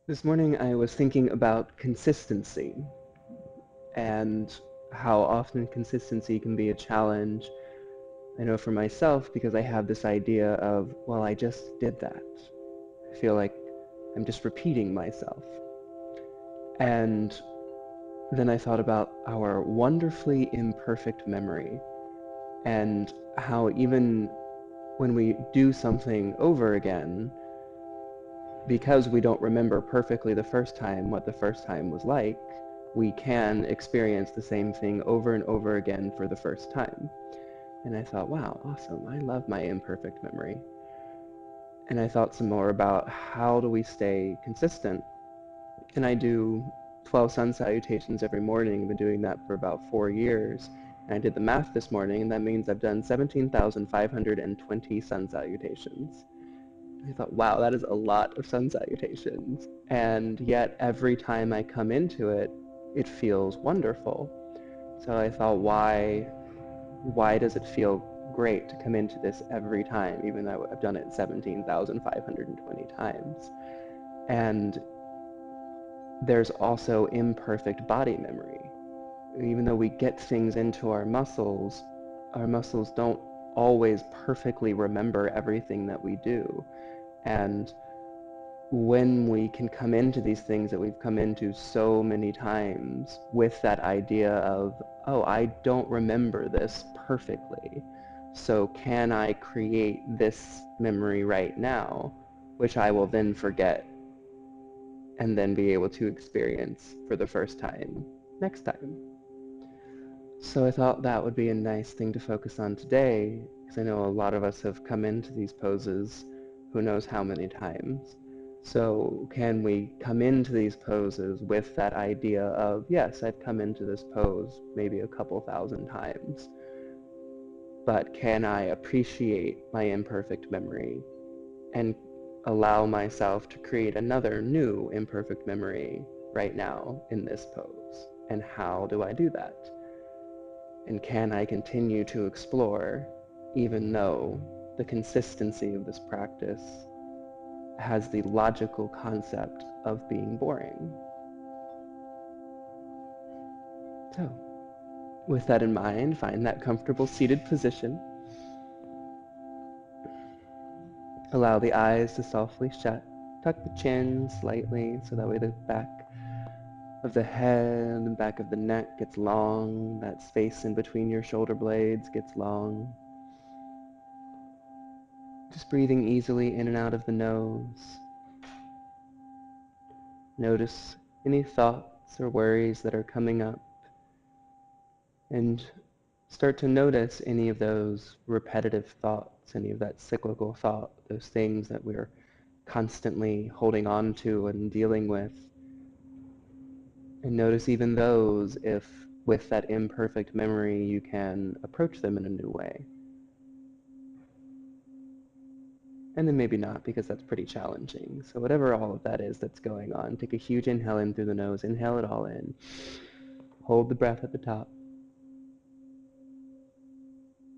This morning I was thinking about consistency and how often consistency can be a challenge. I know for myself because I have this idea of, well, I just did that. I feel like I'm just repeating myself. And then I thought about our wonderfully imperfect memory and how even when we do something over again, because we don't remember perfectly the first time what the first time was like, we can experience the same thing over and over again for the first time. And I thought, wow, awesome. I love my imperfect memory. And I thought some more about how do we stay consistent. And I do 12 sun salutations every morning. I've been doing that for about 4 years. And I did the math this morning, and that means I've done 17,520 sun salutations. I thought, wow, that is a lot of sun salutations. And yet every time I come into it, it feels wonderful. So I thought, why does it feel great to come into this every time, even though I've done it 17,520 times? And there's also imperfect body memory. Even though we get things into our muscles don't always perfectly remember everything that we do. And when we can come into these things that we've come into so many times with that idea of, oh, I don't remember this perfectly, so can I create this memory right now, which I will then forget and then be able to experience for the first time next time. So I thought that would be a nice thing to focus on today, because I know a lot of us have come into these poses who knows how many times. So can we come into these poses with that idea of, yes, I've come into this pose maybe a couple thousand times, but can I appreciate my imperfect memory and allow myself to create another new imperfect memory right now in this pose? And how do I do that? And can I continue to explore even though the consistency of this practice has the logical concept of being boring? So, with that in mind, find that comfortable seated position. Allow the eyes to softly shut. Tuck the chin slightly so that way the back of the head and back of the neck gets long. That space in between your shoulder blades gets long. Just breathing easily in and out of the nose. Notice any thoughts or worries that are coming up, and start to notice any of those repetitive thoughts, any of that cyclical thought, those things that we're constantly holding on to and dealing with. And notice even those if with that imperfect memory you can approach them in a new way. And then maybe not, because that's pretty challenging. So whatever all of that is that's going on, take a huge inhale in through the nose. Inhale it all in. Hold the breath at the top.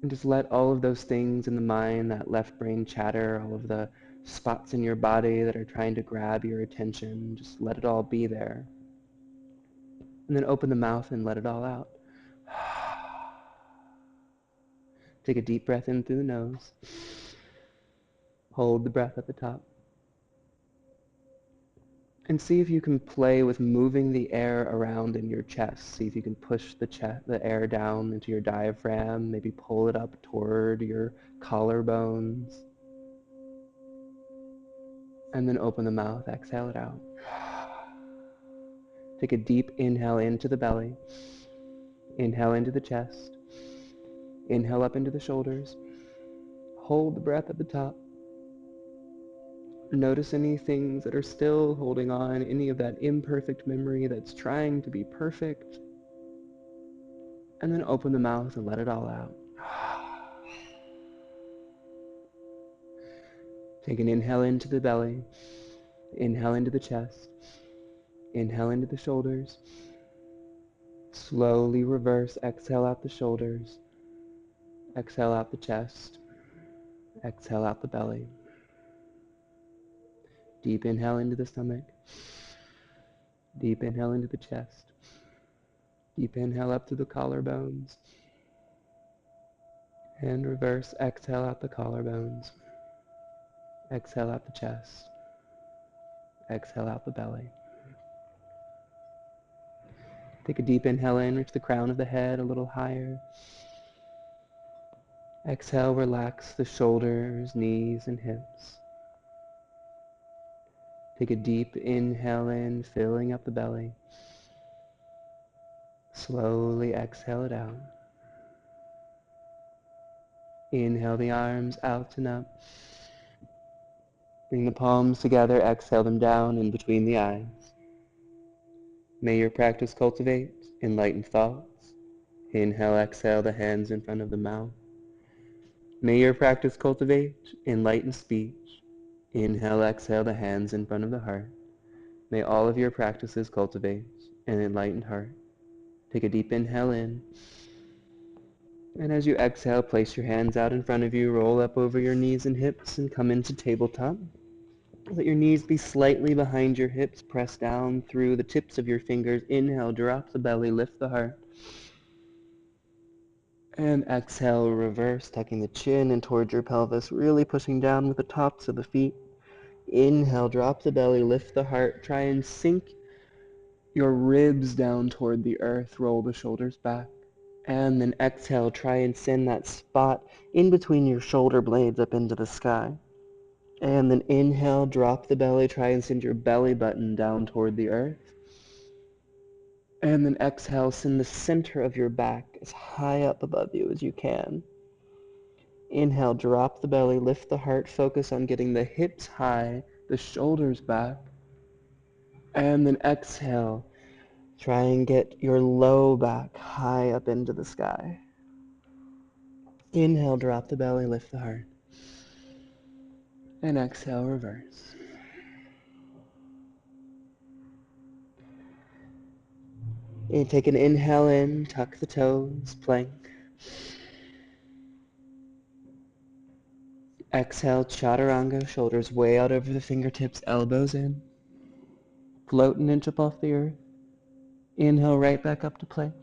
And just let all of those things in the mind, that left brain chatter, all of the spots in your body that are trying to grab your attention, just let it all be there. And then open the mouth and let it all out. Take a deep breath in through the nose. Hold the breath at the top. And see if you can play with moving the air around in your chest. See if you can push the air down into your diaphragm, maybe pull it up toward your collarbones. And then open the mouth, exhale it out. Take a deep inhale into the belly. Inhale into the chest. Inhale up into the shoulders. Hold the breath at the top. Notice any things that are still holding on, any of that imperfect memory that's trying to be perfect. And then open the mouth and let it all out. Take an inhale into the belly. Inhale into the chest. Inhale into the shoulders. Slowly reverse, exhale out the shoulders. Exhale out the chest. Exhale out the belly. Deep inhale into the stomach. Deep inhale into the chest. Deep inhale up to the collarbones. And reverse exhale out the collarbones. Exhale out the chest. Exhale out the belly. Take a deep inhale in, reach the crown of the head a little higher. Exhale, relax the shoulders, knees, and hips. Take a deep inhale in, filling up the belly. Slowly exhale it out. Inhale the arms out and up. Bring the palms together, exhale them down in between the eyes. May your practice cultivate enlightened thoughts. Inhale, exhale the hands in front of the mouth. May your practice cultivate enlightened speech. Inhale, exhale the hands in front of the heart. May all of your practices cultivate an enlightened heart. Take a deep inhale in. And as you exhale, place your hands out in front of you, roll up over your knees and hips, and come into tabletop. Let your knees be slightly behind your hips, press down through the tips of your fingers. Inhale, drop the belly, lift the heart. And exhale, reverse, tucking the chin in towards your pelvis, really pushing down with the tops of the feet. Inhale, drop the belly, lift the heart. Try and sink your ribs down toward the earth, roll the shoulders back. And then exhale, try and send that spot in between your shoulder blades up into the sky. And then inhale, drop the belly, try and send your belly button down toward the earth. And then exhale, send the center of your back as high up above you as you can. Inhale, drop the belly, lift the heart, focus on getting the hips high, the shoulders back. And then exhale, try and get your low back high up into the sky. Inhale, drop the belly, lift the heart. And exhale, reverse. And take an inhale in, tuck the toes, plank. Exhale, chaturanga, shoulders way out over the fingertips, elbows in. Float an inch up off the earth. Inhale right back up to plank.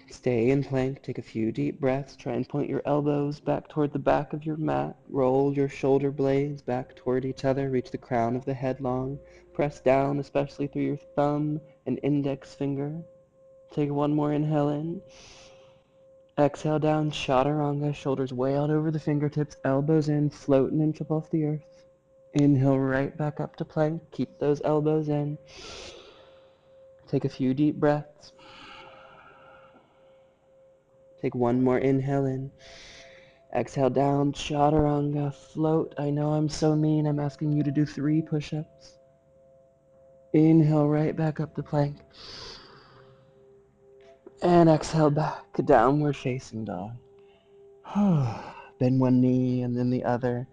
Stay in plank, take a few deep breaths, try and point your elbows back toward the back of your mat, roll your shoulder blades back toward each other, reach the crown of the head long, press down especially through your thumb and index finger. Take one more inhale in. Exhale down, chaturanga, shoulders way out over the fingertips, elbows in, float an inch up off the earth. Inhale right back up to plank, keep those elbows in. Take a few deep breaths. Take one more inhale in. Exhale down, chaturanga, float. I know I'm so mean, I'm asking you to do 3 push-ups. Inhale right back up to plank. And exhale back, downward facing dog. Bend one knee and then the other.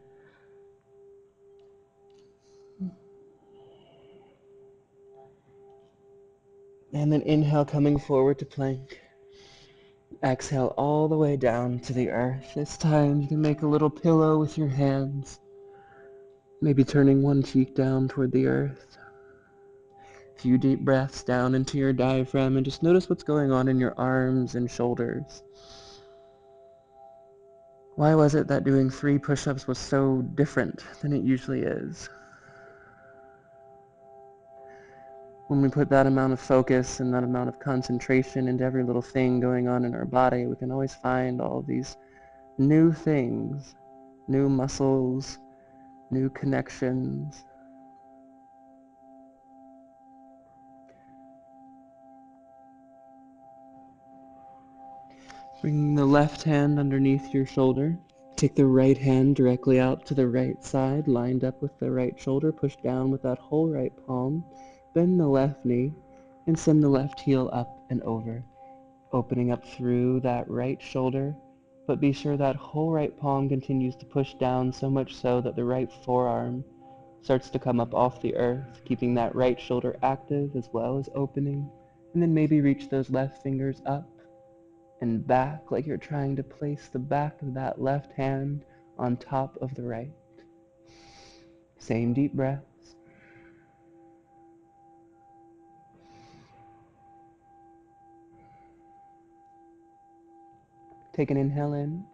And then inhale, coming forward to plank. Exhale all the way down to the earth. This time you can make a little pillow with your hands. Maybe turning one cheek down toward the earth. A few deep breaths down into your diaphragm and just notice what's going on in your arms and shoulders. Why was it that doing 3 push-ups was so different than it usually is? When we put that amount of focus and that amount of concentration into every little thing going on in our body, we can always find all these new things, new muscles, new connections. Bring the left hand underneath your shoulder. Take the right hand directly out to the right side, lined up with the right shoulder. Push down with that whole right palm. Bend the left knee and send the left heel up and over, opening up through that right shoulder. But be sure that whole right palm continues to push down so much so that the right forearm starts to come up off the earth, keeping that right shoulder active as well as opening. And then maybe reach those left fingers up and back like you're trying to place the back of that left hand on top of the right. Same deep breaths. Take an inhale in.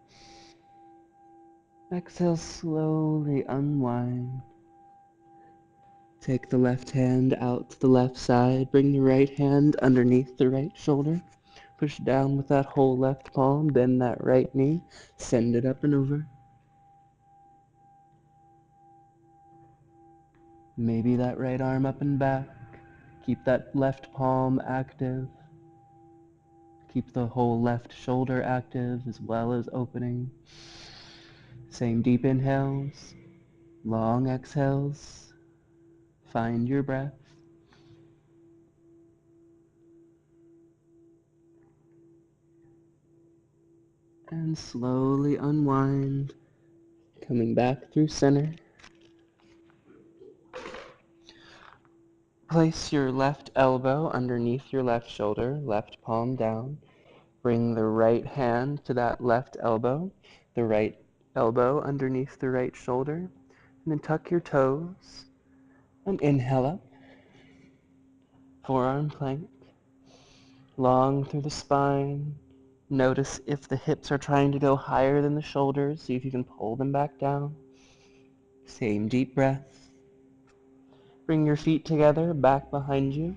Exhale, slowly unwind. Take the left hand out to the left side. Bring the right hand underneath the right shoulder. Push down with that whole left palm. Bend that right knee. Send it up and over. Maybe that right arm up and back. Keep that left palm active. Keep the whole left shoulder active as well as opening. Same deep inhales, long exhales. Find your breath. And slowly unwind, coming back through center. Place your left elbow underneath your left shoulder, left palm down. Bring the right hand to that left elbow, the right elbow underneath the right shoulder, and then tuck your toes and inhale up. Forearm plank, long through the spine. Notice if the hips are trying to go higher than the shoulders. See if you can pull them back down. Same deep breath. Bring your feet together, back behind you.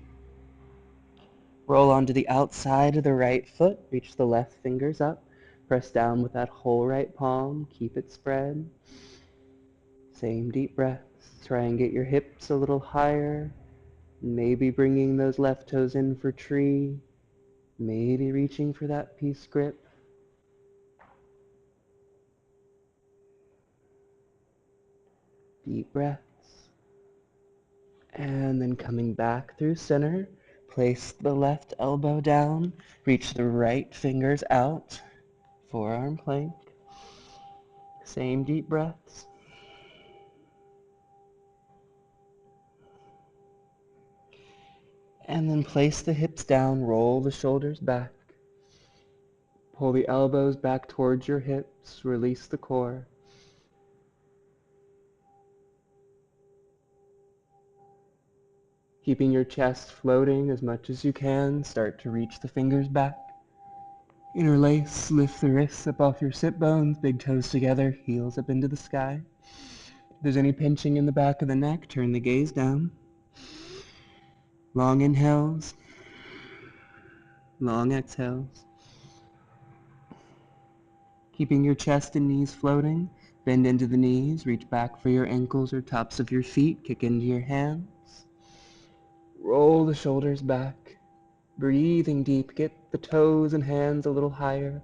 Roll onto the outside of the right foot. Reach the left fingers up. Press down with that whole right palm. Keep it spread. Same deep breaths. Try and get your hips a little higher. Maybe bringing those left toes in for tree. Maybe reaching for that peace grip. Deep breaths. And then coming back through center. Place the left elbow down. Reach the right fingers out. Forearm plank. Same deep breaths. And then place the hips down, roll the shoulders back. Pull the elbows back towards your hips, release the core. Keeping your chest floating as much as you can, start to reach the fingers back. Interlace, lift the wrists up off your sit bones, big toes together, heels up into the sky. If there's any pinching in the back of the neck, turn the gaze down. Long inhales, long exhales. Keeping your chest and knees floating, bend into the knees, reach back for your ankles or tops of your feet, kick into your hands. Roll the shoulders back, breathing deep, get the toes and hands a little higher.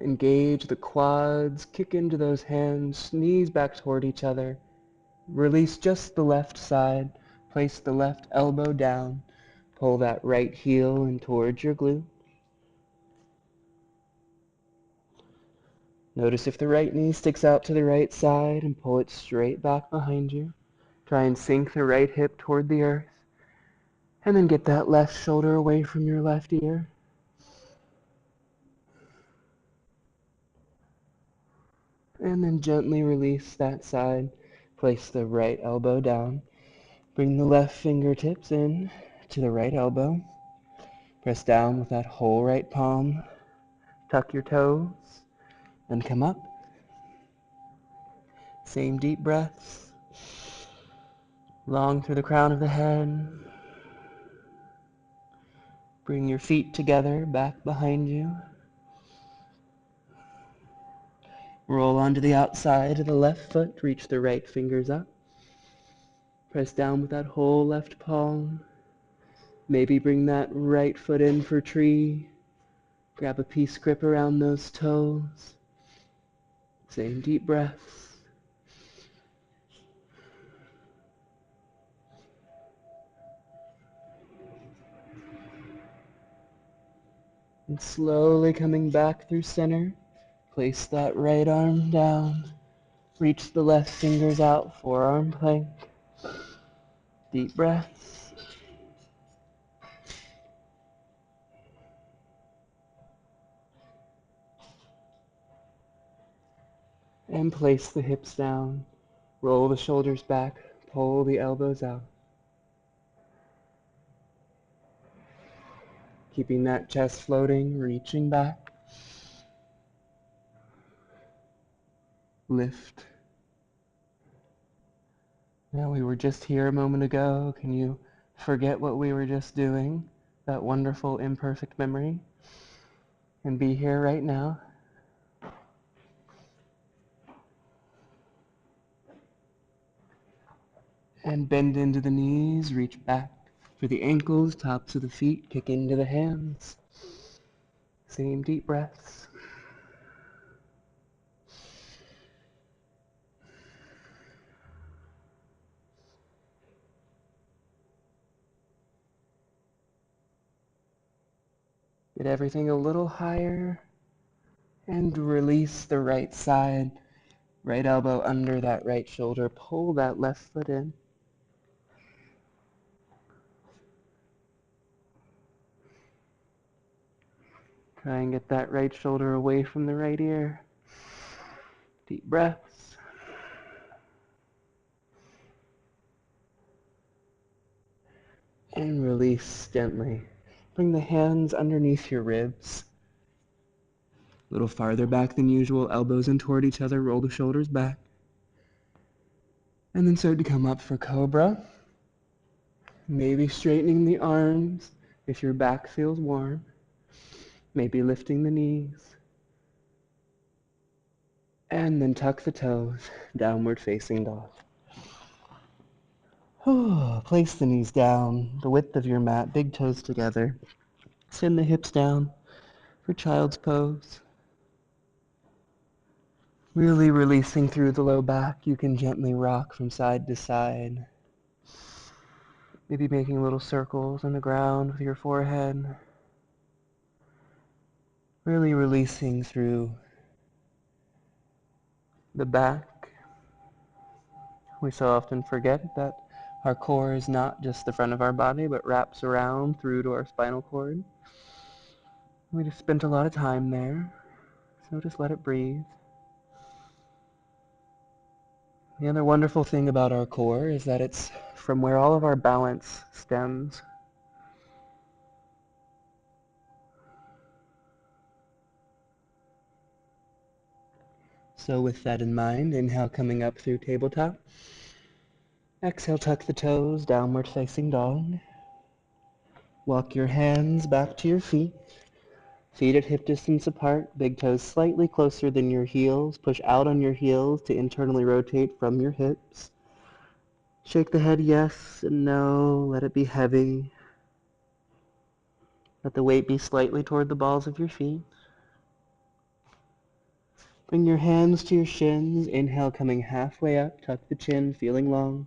Engage the quads, kick into those hands, knees back toward each other. Release just the left side, place the left elbow down, pull that right heel in towards your glute. Notice if the right knee sticks out to the right side and pull it straight back behind you. Try and sink the right hip toward the earth. And then get that left shoulder away from your left ear. And then gently release that side. Place the right elbow down. Bring the left fingertips in to the right elbow. Press down with that whole right palm. Tuck your toes. Then come up. Same deep breaths. Long through the crown of the head. Bring your feet together, back behind you. Roll onto the outside of the left foot. Reach the right fingers up. Press down with that whole left palm. Maybe bring that right foot in for tree. Grab a peace grip around those toes. Same deep breaths. And slowly coming back through center. Place that right arm down. Reach the left fingers out, forearm plank. Deep breaths. And place the hips down. Roll the shoulders back. Pull the elbows out. keeping that chest floating, reaching back. Lift. Now we were just here a moment ago. Can you forget what we were just doing? That wonderful imperfect memory? And be here right now. And bend into the knees, reach back for the ankles, tops of the feet, kick into the hands. Same deep breaths. Get everything a little higher and release the right side. Right elbow under that right shoulder. Pull that left foot in. Try and get that right shoulder away from the right ear. Deep breaths. And release gently. Bring the hands underneath your ribs. A little farther back than usual, elbows in toward each other, roll the shoulders back. And then start to come up for Cobra. Maybe straightening the arms if your back feels warm. Maybe lifting the knees. And then tuck the toes, downward facing dog. Place the knees down, the width of your mat, big toes together. Send the hips down for child's pose. Really releasing through the low back. You can gently rock from side to side. Maybe making little circles on the ground with your forehead. Really releasing through the back. We so often forget that our core is not just the front of our body, but wraps around through to our spinal cord. We just spent a lot of time there, so just let it breathe. The other wonderful thing about our core is that it's from where all of our balance stems. So with that in mind, inhale coming up through tabletop. Exhale, tuck the toes, downward facing dog. Walk your hands back to your feet. Feet at hip distance apart, big toes slightly closer than your heels. Push out on your heels to internally rotate from your hips. Shake the head yes and no. Let it be heavy. Let the weight be slightly toward the balls of your feet. Bring your hands to your shins. Inhale, coming halfway up. Tuck the chin, feeling long.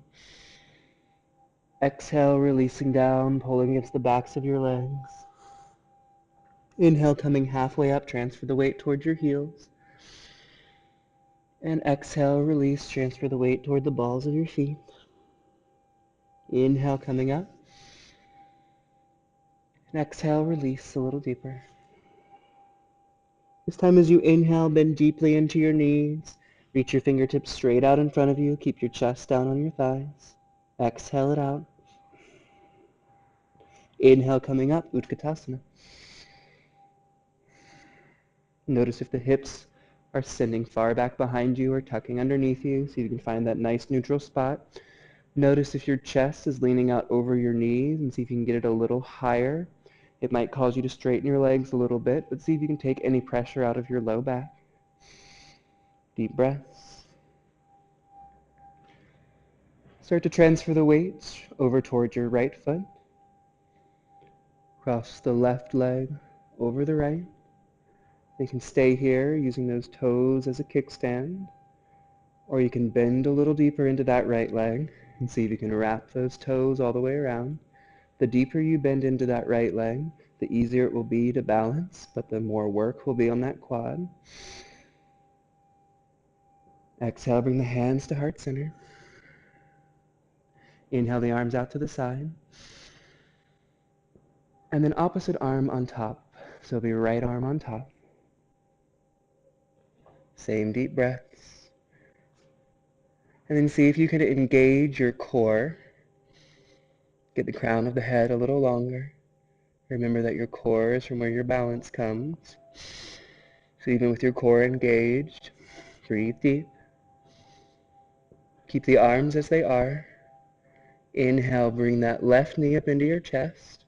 Exhale, releasing down, pulling against the backs of your legs. Inhale, coming halfway up. Transfer the weight towards your heels. And exhale, release. Transfer the weight toward the balls of your feet. Inhale, coming up. And exhale, release a little deeper. This time as you inhale, bend deeply into your knees. Reach your fingertips straight out in front of you. Keep your chest down on your thighs. Exhale it out. Inhale coming up, Utkatasana. Notice if the hips are sending far back behind you or tucking underneath you so you can find that nice neutral spot. Notice if your chest is leaning out over your knees and see if you can get it a little higher. It might cause you to straighten your legs a little bit, but see if you can take any pressure out of your low back. Deep breaths. Start to transfer the weight over towards your right foot. Cross the left leg over the right. You can stay here using those toes as a kickstand, or you can bend a little deeper into that right leg and see if you can wrap those toes all the way around. The deeper you bend into that right leg, the easier it will be to balance, but the more work will be on that quad. Exhale, bring the hands to heart center. Inhale the arms out to the side. And then opposite arm on top. So it'll be right arm on top. Same deep breaths. And then see if you can engage your core. Get the crown of the head a little longer. Remember that your core is from where your balance comes. So even with your core engaged, breathe deep. Keep the arms as they are. Inhale, bring that left knee up into your chest.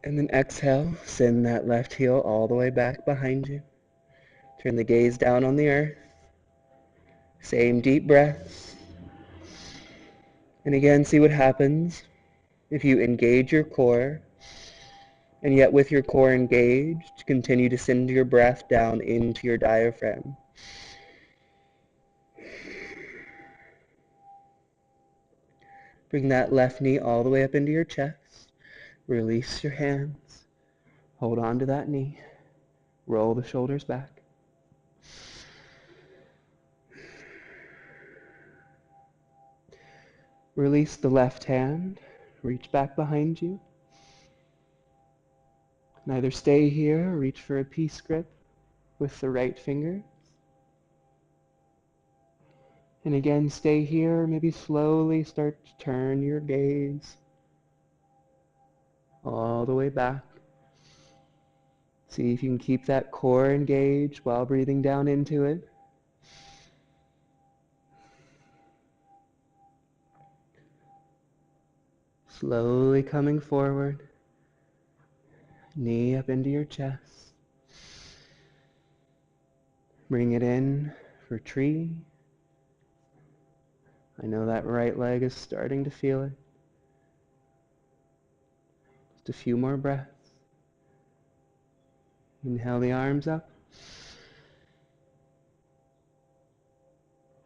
And then exhale, send that left heel all the way back behind you. Turn the gaze down on the earth. Same deep breaths. And again, see what happens if you engage your core, and yet with your core engaged, continue to send your breath down into your diaphragm. Bring that left knee all the way up into your chest. Release your hands. Hold on to that knee. Roll the shoulders back. Release the left hand. Reach back behind you. And either stay here or reach for a peace grip with the right finger. And again, stay here. Maybe slowly start to turn your gaze all the way back. See if you can keep that core engaged while breathing down into it. Slowly coming forward. Knee up into your chest. Bring it in for tree. I know that right leg is starting to feel it. Just a few more breaths. Inhale the arms up.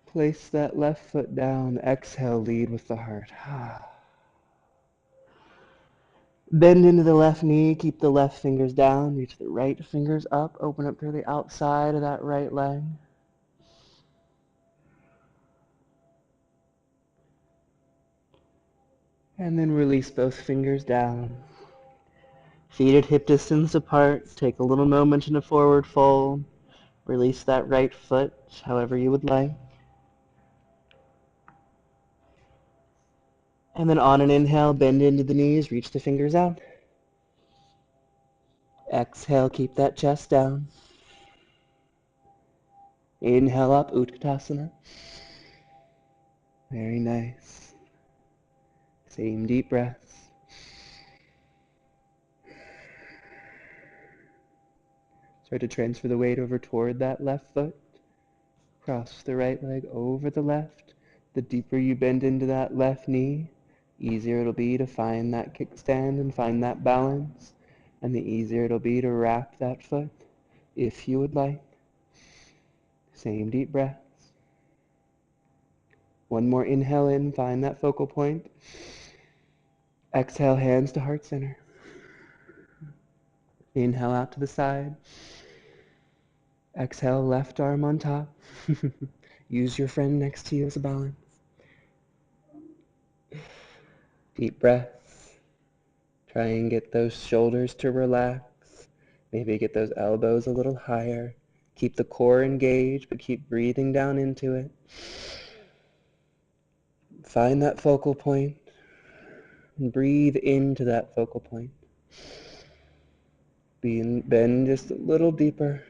Place that left foot down. Exhale, lead with the heart. Bend into the left knee. Keep the left fingers down. Reach the right fingers up. Open up through the outside of that right leg. And then release both fingers down. Feet at hip distance apart. Take a little moment in a forward fold. Release that right foot however you would like. And then on an inhale, bend into the knees, reach the fingers out. Exhale, keep that chest down. Inhale up, Utkatasana. Very nice. Same deep breaths. Start to transfer the weight over toward that left foot. Cross the right leg over the left. The deeper you bend into that left knee, easier it'll be to find that kickstand and find that balance. And the easier it'll be to wrap that foot if you would like. Same deep breaths. One more inhale in, find that focal point. Exhale, hands to heart center. Inhale out to the side. Exhale, left arm on top. Use your friend next to you as a balance. Deep breaths. Try and get those shoulders to relax. Maybe get those elbows a little higher. Keep the core engaged, but keep breathing down into it. Find that focal point and breathe into that focal point. Bend just a little deeper.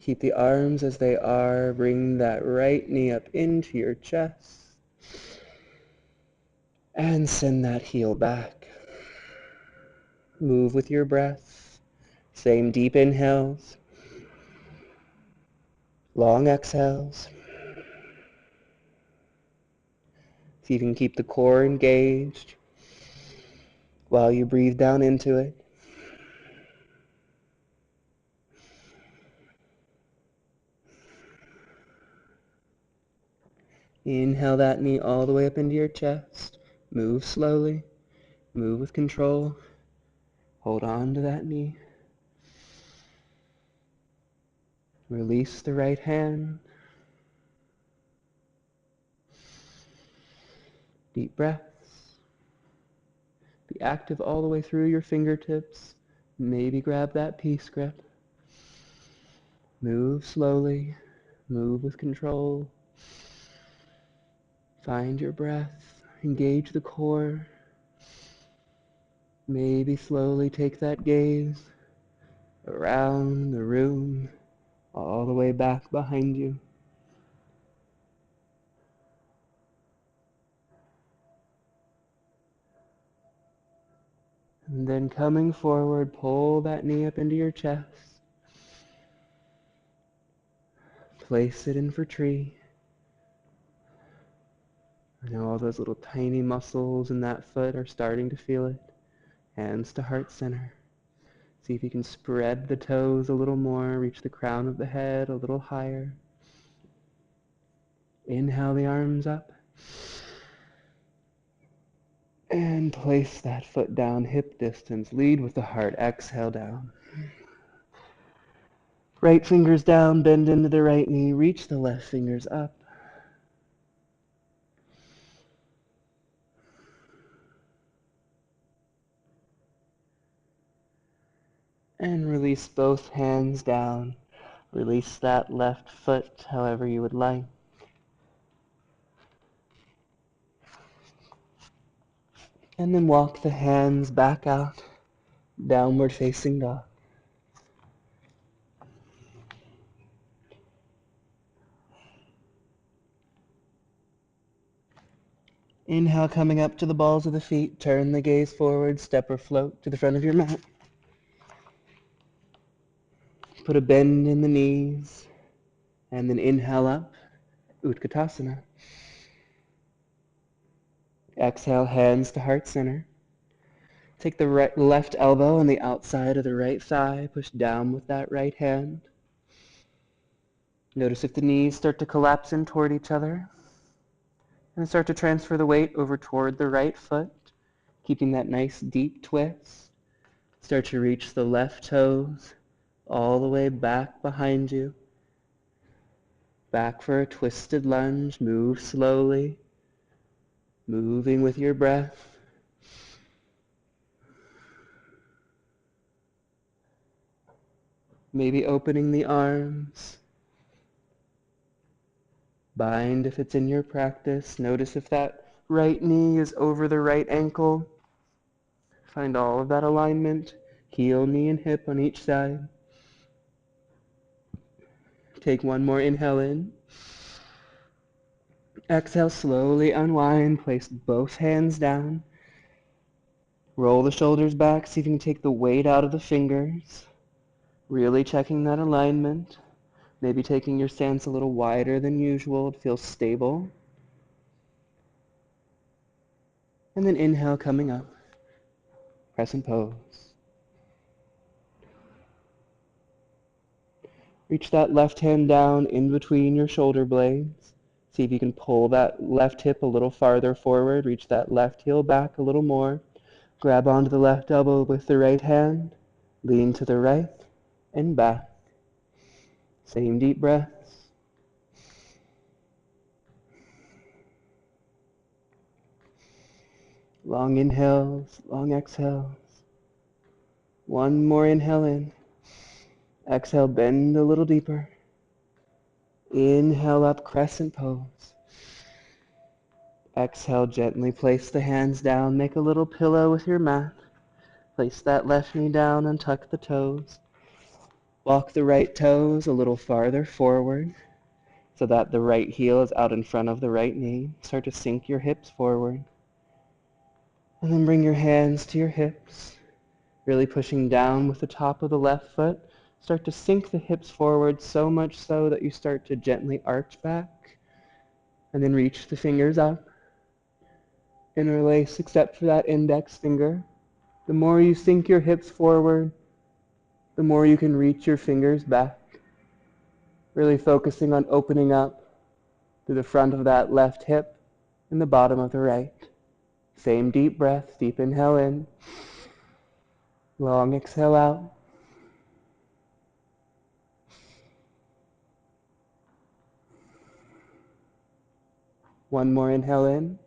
Keep the arms as they are. Bring that right knee up into your chest. And send that heel back. Move with your breath. Same deep inhales. Long exhales. See if you can keep the core engaged while you breathe down into it. Inhale that knee all the way up into your chest. Move slowly. Move with control. Hold on to that knee. Release the right hand. Deep breaths. Be active all the way through your fingertips. Maybe grab that peace grip. Move slowly. Move with control. Find your breath. Engage the core. Maybe slowly take that gaze around the room, all the way back behind you. And then coming forward, pull that knee up into your chest. Place it in for tree. I know all those little tiny muscles in that foot are starting to feel it. Hands to heart center. See if you can spread the toes a little more, reach the crown of the head a little higher. Inhale the arms up. And place that foot down, hip distance. Lead with the heart. Exhale down. Right fingers down, bend into the right knee. Reach the left fingers up. And release both hands down. Release that left foot however you would like. And then walk the hands back out. Downward facing dog. Inhale, coming up to the balls of the feet. Turn the gaze forward, step or float to the front of your mat. Put a bend in the knees. And then inhale up, Utkatasana. Exhale, hands to heart center. Take the left elbow on the outside of the right thigh. Push down with that right hand. Notice if the knees start to collapse in toward each other. And start to transfer the weight over toward the right foot, keeping that nice deep twist. Start to reach the left toes all the way back behind you. Back for a twisted lunge. Move slowly, moving with your breath. Maybe opening the arms. Bind if it's in your practice. Notice if that right knee is over the right ankle. Find all of that alignment. Heel, knee, and hip on each side. Take one more inhale in. Exhale, slowly unwind. Place both hands down. Roll the shoulders back. See if you can take the weight out of the fingers. Really checking that alignment. Maybe taking your stance a little wider than usual. It feels stable. And then inhale, coming up. Crescent pose. Reach that left hand down in between your shoulder blades. See if you can pull that left hip a little farther forward. Reach that left heel back a little more. Grab onto the left elbow with the right hand. Lean to the right and back. Same deep breaths. Long inhales, long exhales. One more inhale in. Exhale, bend a little deeper. Inhale up, crescent pose. Exhale, gently place the hands down. Make a little pillow with your mat. Place that left knee down and tuck the toes. Walk the right toes a little farther forward so that the right heel is out in front of the right knee. Start to sink your hips forward. And then bring your hands to your hips, really pushing down with the top of the left foot. Start to sink the hips forward so much so that you start to gently arch back. And then reach the fingers up. Interlace except for that index finger. The more you sink your hips forward, the more you can reach your fingers back. Really focusing on opening up through the front of that left hip and the bottom of the right. Same deep breath, deep inhale in, long exhale out. One more inhale in.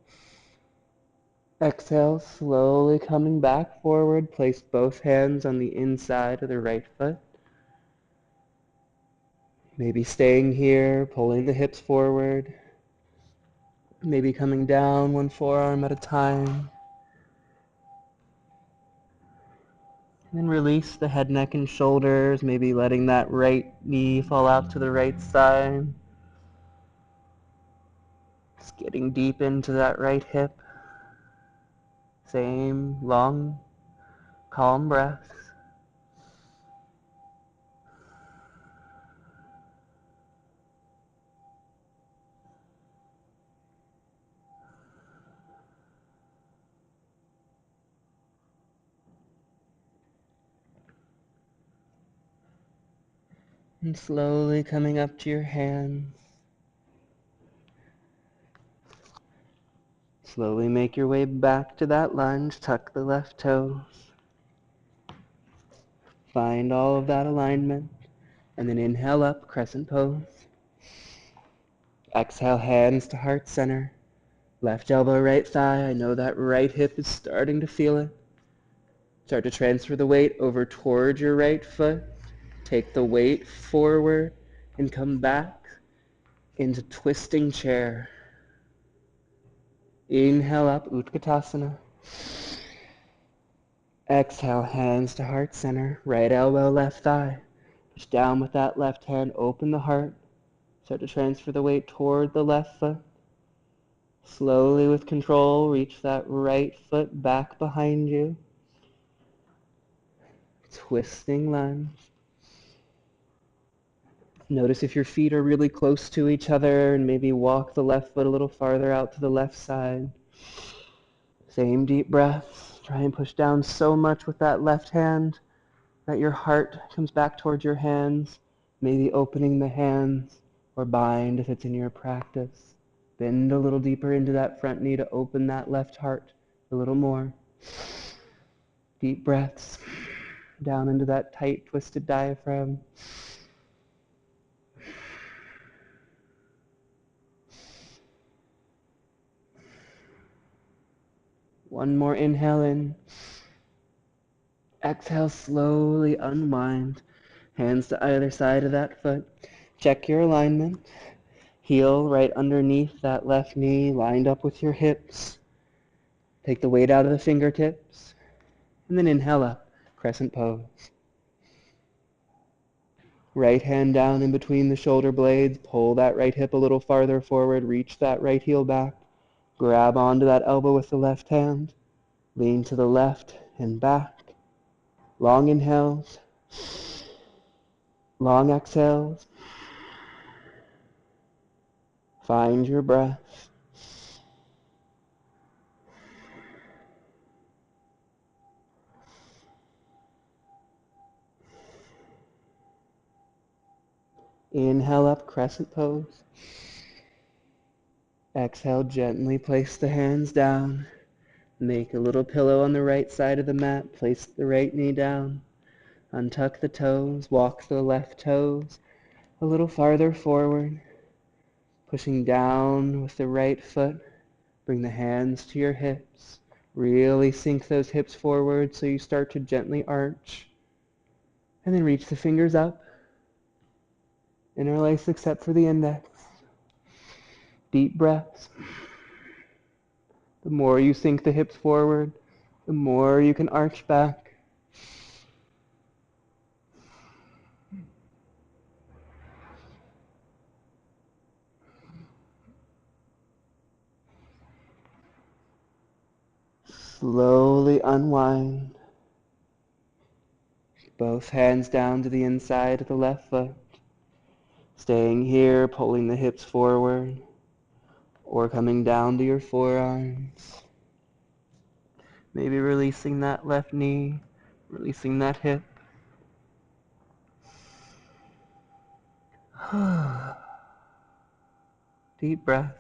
Exhale, slowly coming back forward. Place both hands on the inside of the right foot. Maybe staying here, pulling the hips forward. Maybe coming down one forearm at a time. And then release the head, neck, and shoulders, maybe letting that right knee fall out to the right side. Just getting deep into that right hip. Same long, calm breaths. And slowly coming up to your hands. Slowly make your way back to that lunge. Tuck the left toes. Find all of that alignment. And then inhale up, crescent pose. Exhale, hands to heart center. Left elbow, right thigh. I know that right hip is starting to feel it. Start to transfer the weight over towards your right foot. Take the weight forward and come back into twisting chair. Inhale up, Utkatasana. Exhale, hands to heart center. Right elbow, left thigh. Push down with that left hand, open the heart. Start to transfer the weight toward the left foot. Slowly with control, reach that right foot back behind you. Twisting lunge. Notice if your feet are really close to each other and maybe walk the left foot a little farther out to the left side. Same deep breaths. Try and push down so much with that left hand that your heart comes back towards your hands. Maybe opening the hands or bind if it's in your practice. Bend a little deeper into that front knee to open that left heart a little more. Deep breaths down into that tight, twisted diaphragm. One more inhale in. Exhale, slowly unwind. Hands to either side of that foot. Check your alignment. Heel right underneath that left knee, lined up with your hips. Take the weight out of the fingertips. And then inhale up, crescent pose. Right hand down in between the shoulder blades. Pull that right hip a little farther forward. Reach that right heel back. Grab onto that elbow with the left hand. Lean to the left and back. Long inhales. Long exhales. Find your breath. Inhale up, crescent pose. Exhale, gently place the hands down. Make a little pillow on the right side of the mat. Place the right knee down. Untuck the toes. Walk the left toes a little farther forward. Pushing down with the right foot. Bring the hands to your hips. Really sink those hips forward so you start to gently arch. And then reach the fingers up. Interlace except for the index. Deep breaths. The more you sink the hips forward, the more you can arch back. Slowly unwind. Both hands down to the inside of the left foot. Staying here, pulling the hips forward, or coming down to your forearms. Maybe releasing that left knee, releasing that hip. Deep breaths.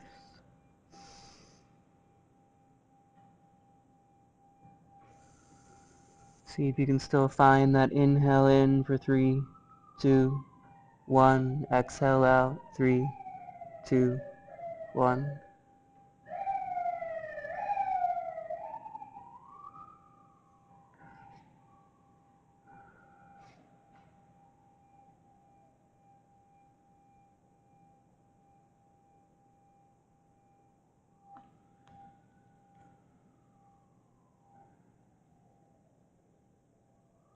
See if you can still find that inhale in for 3, 2, 1. Exhale out. 3, 2, 1.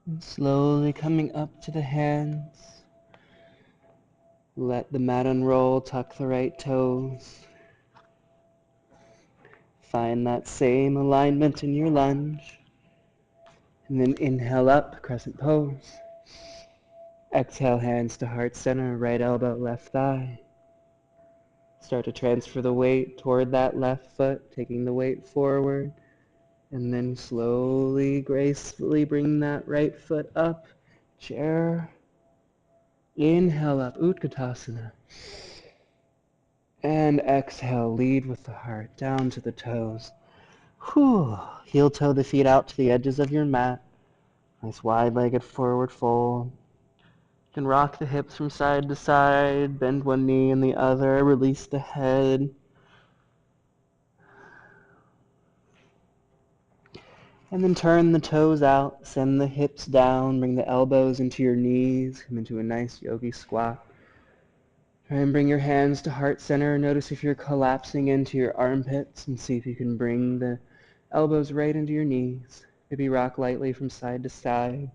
And slowly coming up to the hands. Let the mat unroll, tuck the right toes. Find that same alignment in your lunge. And then inhale up, crescent pose. Exhale, hands to heart center, right elbow, left thigh. Start to transfer the weight toward that left foot, taking the weight forward. And then slowly, gracefully bring that right foot up. Chair. Inhale up, Utkatasana. And exhale, lead with the heart, down to the toes. Whew. Heel toe the feet out to the edges of your mat. Nice wide-legged forward fold. You can rock the hips from side to side, bend one knee and the other, release the head. And then turn the toes out, send the hips down, bring the elbows into your knees, come into a nice yogi squat. Try and bring your hands to heart center. Notice if you're collapsing into your armpits and see if you can bring the elbows right into your knees. Maybe rock lightly from side to side.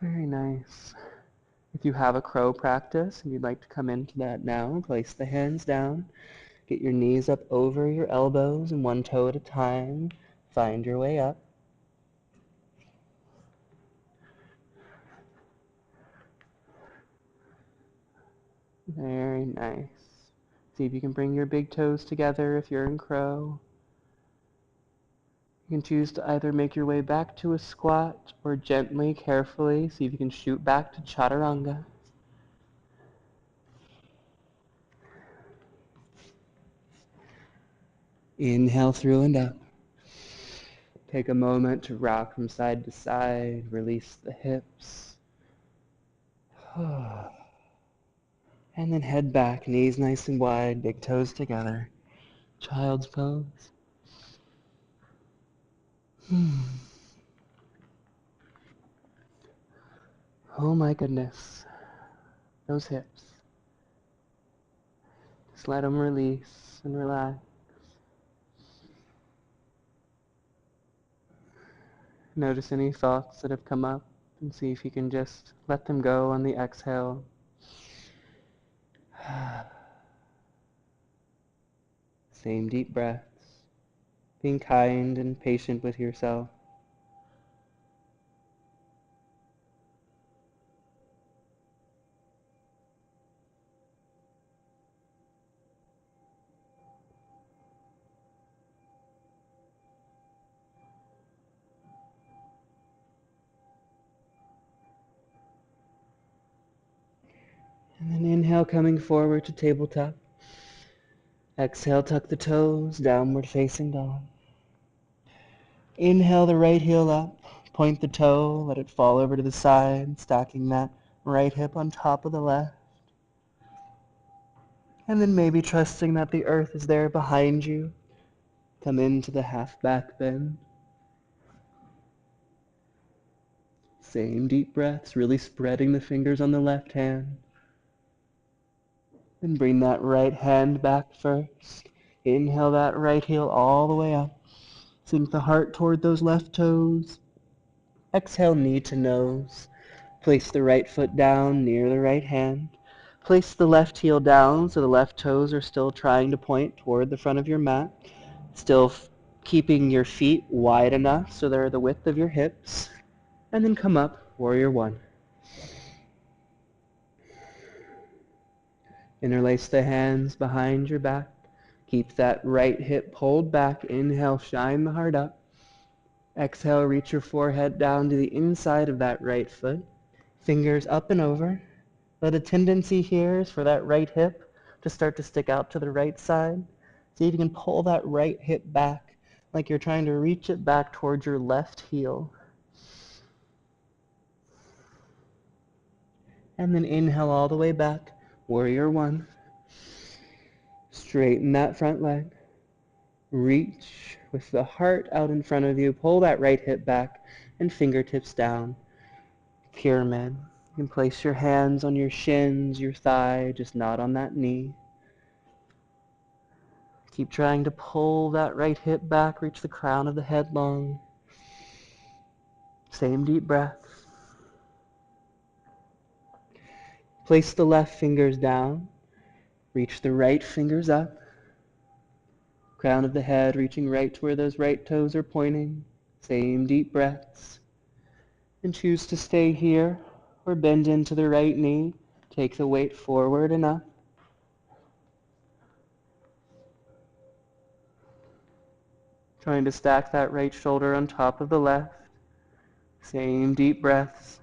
Very nice. If you have a crow practice and you'd like to come into that now, place the hands down. Get your knees up over your elbows and one toe at a time. Find your way up. Very nice. See if you can bring your big toes together if you're in crow. You can choose to either make your way back to a squat or gently, carefully, see if you can shoot back to chaturanga. Inhale through and up. Take a moment to rock from side to side, release the hips. And then head back, knees nice and wide, big toes together. Child's pose. Oh my goodness. Those hips. Just let them release and relax. Notice any thoughts that have come up and see if you can just let them go on the exhale. Same deep breaths. Being kind and patient with yourself. And then inhale, coming forward to tabletop. Exhale, tuck the toes, downward facing dog. Inhale the right heel up, point the toe, let it fall over to the side, stacking that right hip on top of the left. And then maybe trusting that the earth is there behind you. Come into the half back bend. Same deep breaths, really spreading the fingers on the left hand. Then bring that right hand back first. Inhale that right heel all the way up. Sink the heart toward those left toes. Exhale, knee to nose. Place the right foot down near the right hand. Place the left heel down so the left toes are still trying to point toward the front of your mat. Still keeping your feet wide enough so they're the width of your hips. And then come up, warrior one. Interlace the hands behind your back. Keep that right hip pulled back. Inhale, shine the heart up. Exhale, reach your forehead down to the inside of that right foot. Fingers up and over. But a tendency here is for that right hip to start to stick out to the right side. See if you can pull that right hip back like you're trying to reach it back towards your left heel. And then inhale all the way back. Warrior one. Straighten that front leg. Reach with the heart out in front of you. Pull that right hip back and fingertips down. Pyramid. You can place your hands on your shins, your thigh, just not on that knee. Keep trying to pull that right hip back, reach the crown of the head long. Same deep breath. Place the left fingers down. Reach the right fingers up. Crown of the head reaching right to where those right toes are pointing. Same deep breaths. And choose to stay here or bend into the right knee. Take the weight forward and up. Trying to stack that right shoulder on top of the left. Same deep breaths.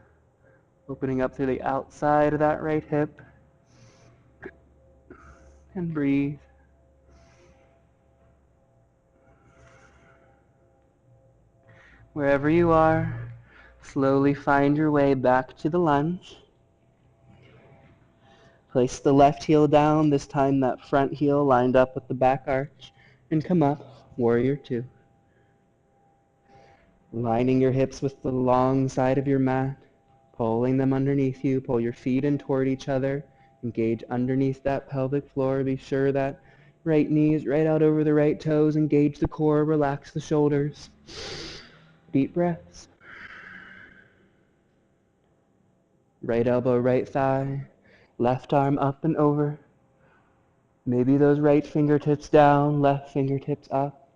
Opening up through the outside of that right hip. And breathe. Wherever you are, slowly find your way back to the lunge. Place the left heel down, this time that front heel lined up with the back arch, and come up, warrior two. Lining your hips with the long side of your mat, pulling them underneath you, pull your feet in toward each other, engage underneath that pelvic floor, be sure that right knee is right out over the right toes, engage the core, relax the shoulders. Deep breaths. Right elbow, right thigh, left arm up and over. Maybe those right fingertips down, left fingertips up,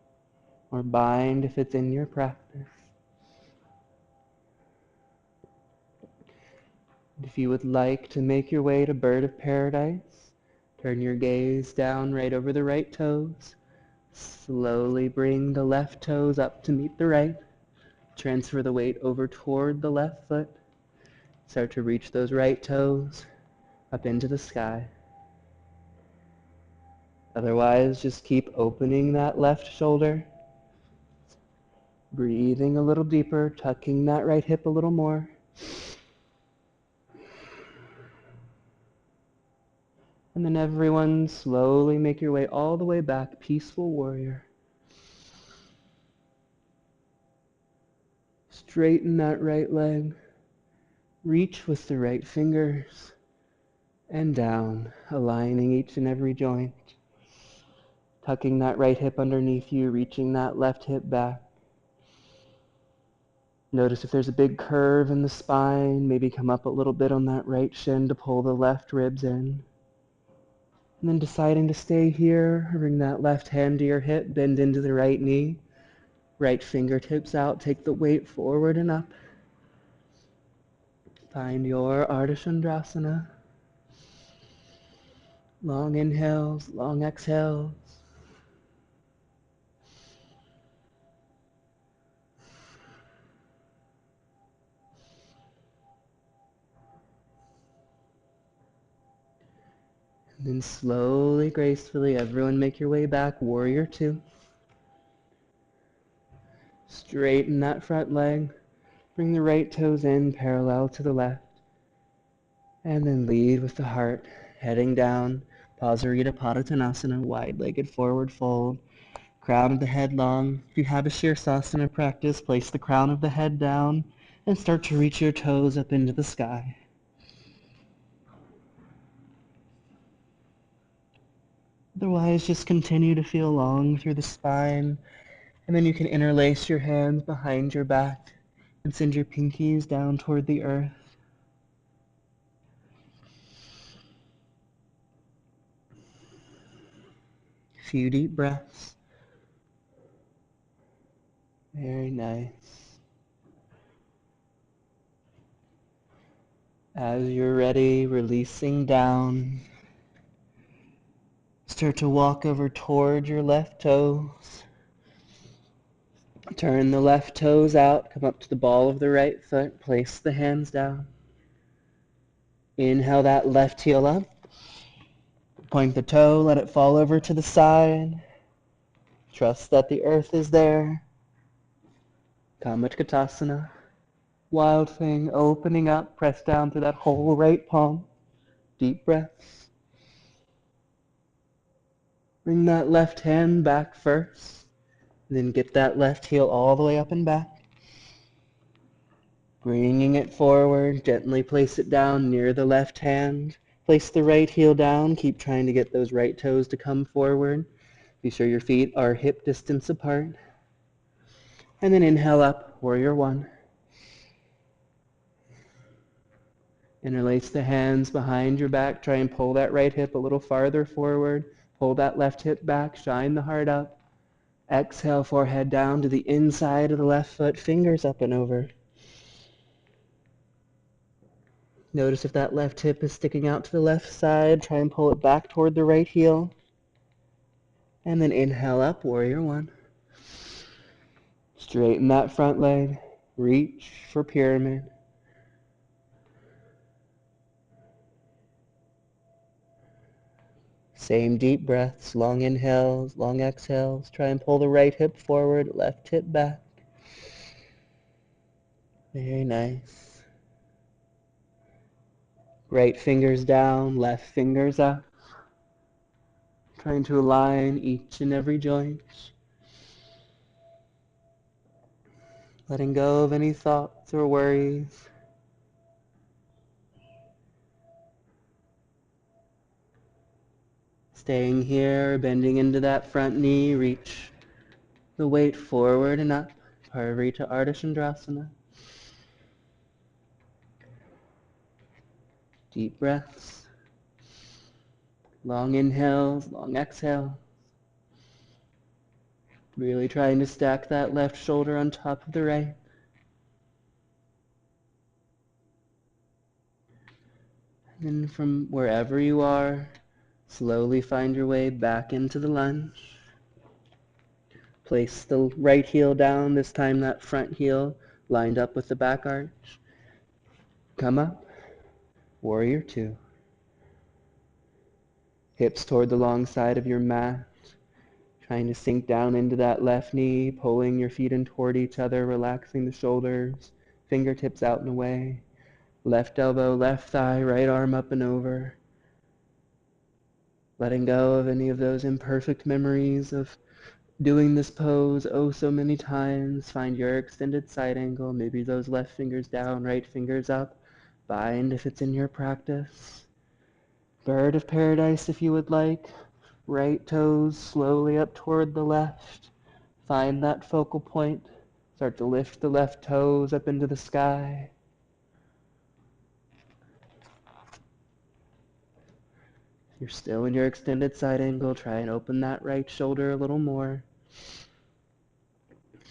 or bind if it's in your practice. If you would like to make your way to Bird of Paradise, turn your gaze down right over the right toes. Slowly bring the left toes up to meet the right. Transfer the weight over toward the left foot. Start to reach those right toes up into the sky. Otherwise, just keep opening that left shoulder. Breathing a little deeper, tucking that right hip a little more. And then everyone slowly make your way all the way back, peaceful warrior. Straighten that right leg. Reach with the right fingers. And down, aligning each and every joint. Tucking that right hip underneath you, reaching that left hip back. Notice if there's a big curve in the spine, maybe come up a little bit on that right shin to pull the left ribs in. And then deciding to stay here, bring that left hand to your hip, bend into the right knee. Right fingertips out, take the weight forward and up. Find your Ardha Chandrasana. Long inhales, long exhales. And then slowly, gracefully, everyone make your way back, warrior two. Straighten that front leg. Bring the right toes in, parallel to the left. And then lead with the heart, heading down. Pasarita Padottanasana, wide-legged forward fold. Crown of the head long. If you have a Shirsasana practice, place the crown of the head down and start to reach your toes up into the sky. Otherwise, just continue to feel long through the spine, and then you can interlace your hands behind your back and send your pinkies down toward the earth. A few deep breaths. Very nice. As you're ready, releasing down, start to walk over toward your left toes. Turn the left toes out, come up to the ball of the right foot, place the hands down. Inhale that left heel up. Point the toe, let it fall over to the side. Trust that the earth is there. Kamatkatasana. Wild thing, opening up, press down through that whole right palm. Deep breaths. Bring that left hand back first. Then get that left heel all the way up and back. Bringing it forward, gently place it down near the left hand. Place the right heel down. Keep trying to get those right toes to come forward. Be sure your feet are hip distance apart. And then inhale up, warrior one. Interlace the hands behind your back. Try and pull that right hip a little farther forward. Pull that left hip back. Shine the heart up. Exhale, forehead down to the inside of the left foot. Fingers up and over. Notice if that left hip is sticking out to the left side. Try and pull it back toward the right heel. And then inhale up, warrior one. Straighten that front leg. Reach for pyramid. Same deep breaths, long inhales, long exhales. Try and pull the right hip forward, left hip back. Very nice. Right fingers down, left fingers up. Trying to align each and every joint. Letting go of any thoughts or worries. Staying here, bending into that front knee, reach the weight forward and up. Parvarita Ardha Chandrasana. Deep breaths. Long inhales, long exhales. Really trying to stack that left shoulder on top of the right. And then from wherever you are, slowly find your way back into the lunge. Place the right heel down, this time that front heel lined up with the back arch. Come up, warrior two. Hips toward the long side of your mat. Trying to sink down into that left knee, pulling your feet in toward each other, relaxing the shoulders, fingertips out and away. Left elbow, left thigh, right arm up and over. Letting go of any of those imperfect memories of doing this pose oh so many times. Find your extended side angle, maybe those left fingers down, right fingers up. Bind if it's in your practice. Bird of paradise if you would like. Right toes slowly up toward the left. Find that focal point. Start to lift the left toes up into the sky. If you're still in your extended side angle, try and open that right shoulder a little more.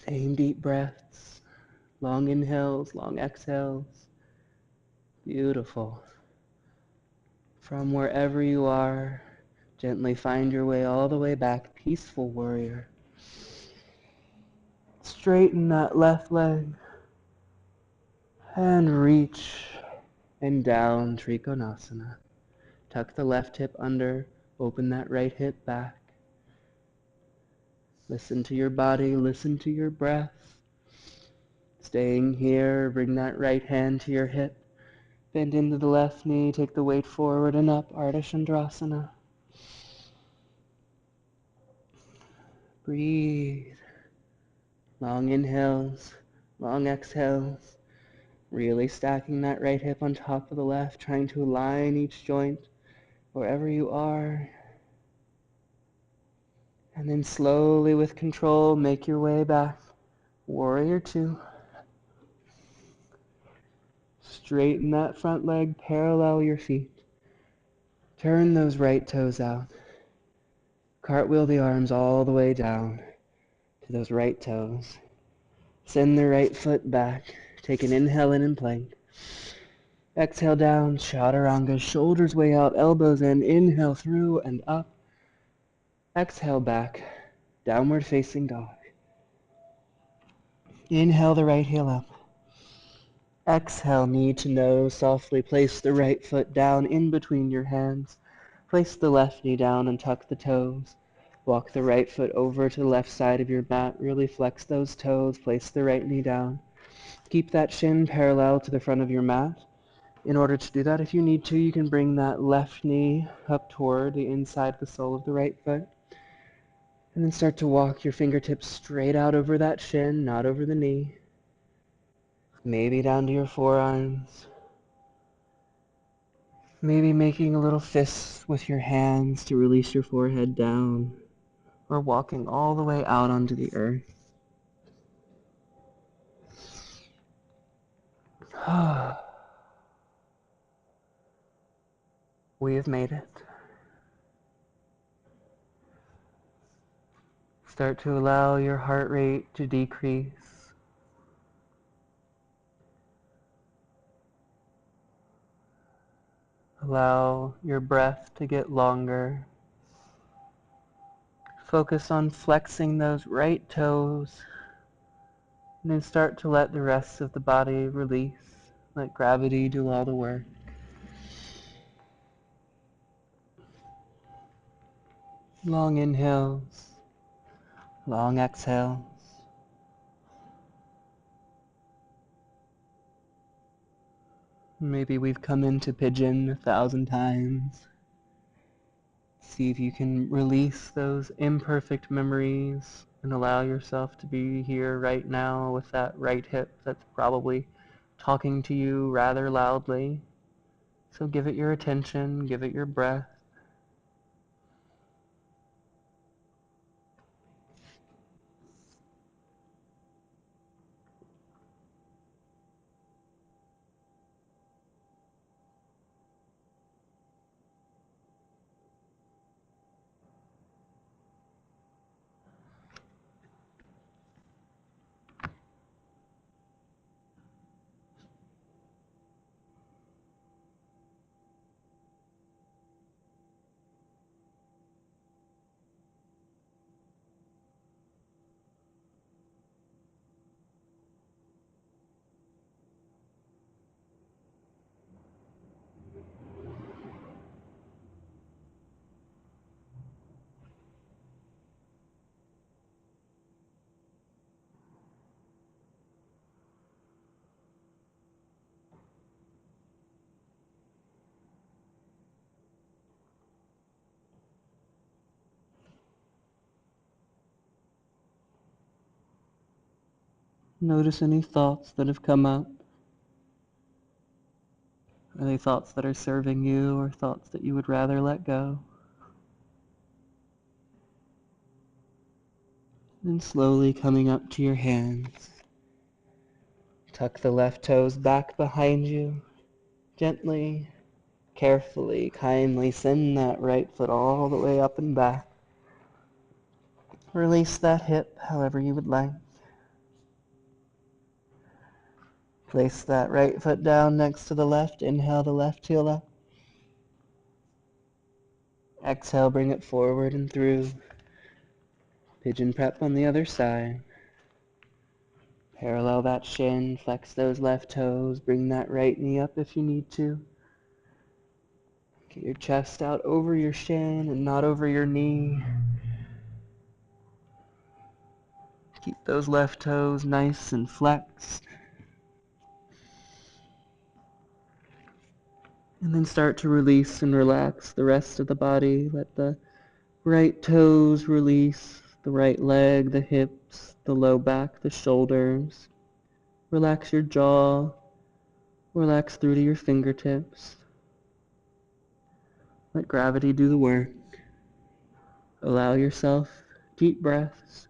Same deep breaths. Long inhales, long exhales. Beautiful. From wherever you are, gently find your way all the way back, peaceful warrior. Straighten that left leg and reach and down, Trikonasana. Tuck the left hip under, open that right hip back. Listen to your body, listen to your breath. Staying here, bring that right hand to your hip. Bend into the left knee, take the weight forward and up, Ardha Chandrasana. Breathe. Long inhales, long exhales. Really stacking that right hip on top of the left, trying to align each joint wherever you are. And then slowly with control, make your way back. Warrior two. Straighten that front leg, parallel your feet. Turn those right toes out. Cartwheel the arms all the way down to those right toes. Send the right foot back. Take an inhale in and plank. Exhale down, chaturanga, shoulders way out, elbows in. Inhale through and up. Exhale back, downward facing dog. Inhale the right heel up. Exhale, knee to nose. Softly place the right foot down in between your hands. Place the left knee down and tuck the toes. Walk the right foot over to the left side of your mat. Really flex those toes. Place the right knee down. Keep that shin parallel to the front of your mat. In order to do that, if you need to, you can bring that left knee up toward the inside of the sole of the right foot. And then start to walk your fingertips straight out over that shin, not over the knee. Maybe down to your forearms. Maybe making a little fist with your hands to release your forehead down. Or walking all the way out onto the earth. We have made it. Start to allow your heart rate to decrease. Allow your breath to get longer. Focus on flexing those right toes, and then start to let the rest of the body release. Let gravity do all the work. Long inhales, long exhales. Maybe we've come into pigeon 1,000 times. See if you can release those imperfect memories and allow yourself to be here right now with that right hip that's probably talking to you rather loudly. So give it your attention, give it your breath. Notice any thoughts that have come up. Are they thoughts that are serving you or thoughts that you would rather let go? And slowly coming up to your hands. Tuck the left toes back behind you. Gently, carefully, kindly send that right foot all the way up and back. Release that hip however you would like. Place that right foot down next to the left. Inhale the left heel up. Exhale, bring it forward and through. Pigeon prep on the other side. Parallel that shin, flex those left toes, bring that right knee up if you need to. Get your chest out over your shin and not over your knee. Keep those left toes nice and flexed. And then start to release and relax the rest of the body. Let the right toes release, the right leg, the hips, the low back, the shoulders. Relax your jaw. Relax through to your fingertips. Let gravity do the work. Allow yourself deep breaths.